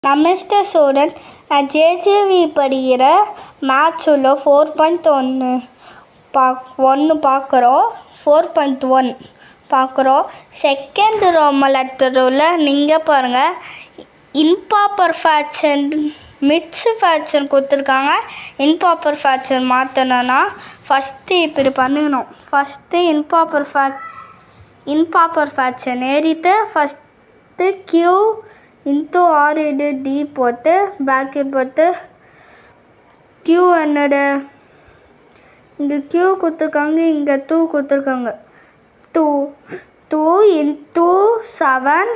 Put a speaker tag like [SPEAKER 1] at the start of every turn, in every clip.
[SPEAKER 1] Namaste student, நான் JJV படிக்கிற மேத்ஸில் 4.1 பார்க்குறோம். 4.1 பார்க்குறோம். செகண்ட் ரோமன் லெட்டரில் நீங்கள் பாருங்கள், இம்ப்ராப்பர் ஃப்ராக்ஷன் மிக்ஸ்டு ஃப்ராக்ஷன் கொடுத்துருக்காங்க. இம்ப்ராப்பர் ஃப்ராக்ஷன் மாற்றணும்னா ஃபஸ்ட்டு இப்படி பண்ணணும். ஃபஸ்ட்டு இம்ப்ராப்பர் ஃப்ராக்ஷன் ஏறிட்டு ஃபஸ்ட்டு Q இன்ட்டு R இது D போட்டு பேக்கெட் போட்டு Q என்னோட இங்கே Q கொடுத்துருக்காங்க, இங்கே 2 கொடுத்துருக்காங்க. 2 இன்ட்டு 7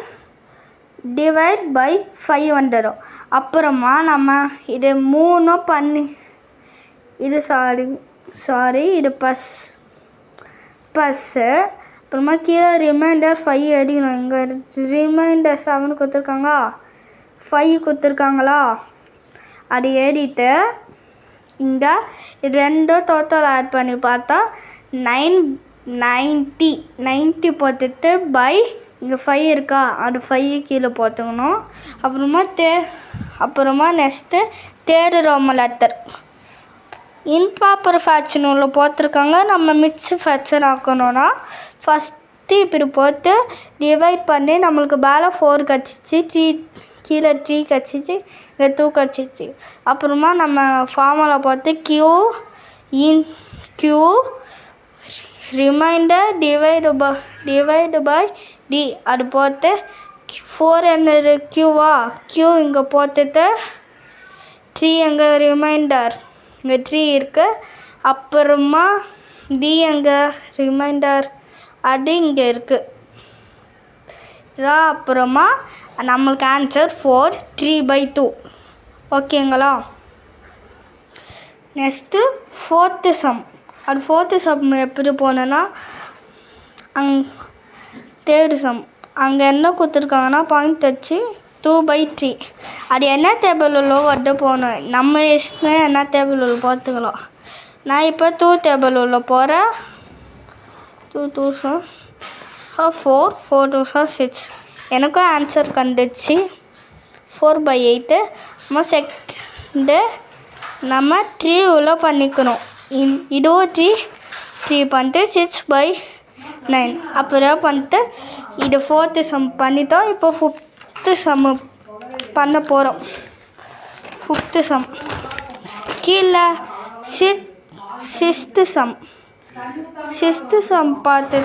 [SPEAKER 1] டிவைட் பை 5 வந்துடும். அப்புறமா நம்ம இது 3 பண்ணி இது சாரி இது ப்ளஸ்ஸு அப்புறமா கீழே ரிமைண்டர் 5 அடிக்கணும். இங்கே ரிமைண்டர் 7 கொடுத்துருக்காங்க, 5 கொடுத்துருக்காங்களா, அது ஏறிட்டு இங்கே இது ரெண்டும் டோட்டல் ஆட் பண்ணி பார்த்தா 90 போட்டுட்டு பை இங்கே 5 இருக்கா, அது 5 கீழே போட்டுக்கணும். அப்புறமா next third Roman letter improper fraction உள்ள போட்டிருக்காங்க. நம்ம மிக்ஸ்டு ஃப்ராக்ஷன் ஆக்கணும்னா ஃபஸ்ட்டு இப்படி போட்டு டிவைட் பண்ணி நம்மளுக்கு மேலே 4 கிடச்சிச்சு, கீழே 3 கிடச்சிச்சு, இங்கே 2 கிடச்சிச்சு. அப்புறமா நம்ம ஃபார்முலா போட்டு Q reminder divide by D அது போட்டு 4 என்னது Qவா, Q இங்கே போட்டுட்டு 3 எங்கே ரிமைண்டர் இங்கே 3 இருக்குது. அப்புறமா D எங்கே ரிமைண்டர் அது இங்கே இருக்குது. இதான் அப்புறமா நம்மளுக்கு ஆன்சர் 4 3/2. ஓகேங்களா? Next fourth some. அது ஃபோர்த்து சம் எப்படி போனேன்னா தேர்டு சம் அங்கே என்ன கொடுத்துருக்காங்கன்னா பாயிண்ட் வச்சு 2/3. அது என்ன டேபிள் உள்ள வந்து போகணும், நம்ம இஷ்டம் என்ன டேபிள் உள்ள பார்த்துக்கலாம். நான் இப்போ 2 டேபிள் உள்ள போகிறேன். 2 2 4 4 2 6. எனக்கும் ஆன்சர் கண்டுச்சு 4/8. நம்ம செகண்டு நம்ம 3 உள்ள பண்ணிக்கணும். இதுவும் 3 பண்ணிட்டு 6/9. அப்புறம் பண்ணிட்டு இது ஃபோர்த்து சம் பண்ணிட்டோம். இப்போ ஃபிஃப்த்து சம் பண்ண போகிறோம். ஃபிஃப்த்து சம் கீழே சிக்ஸ்த்து சம் பார்த்து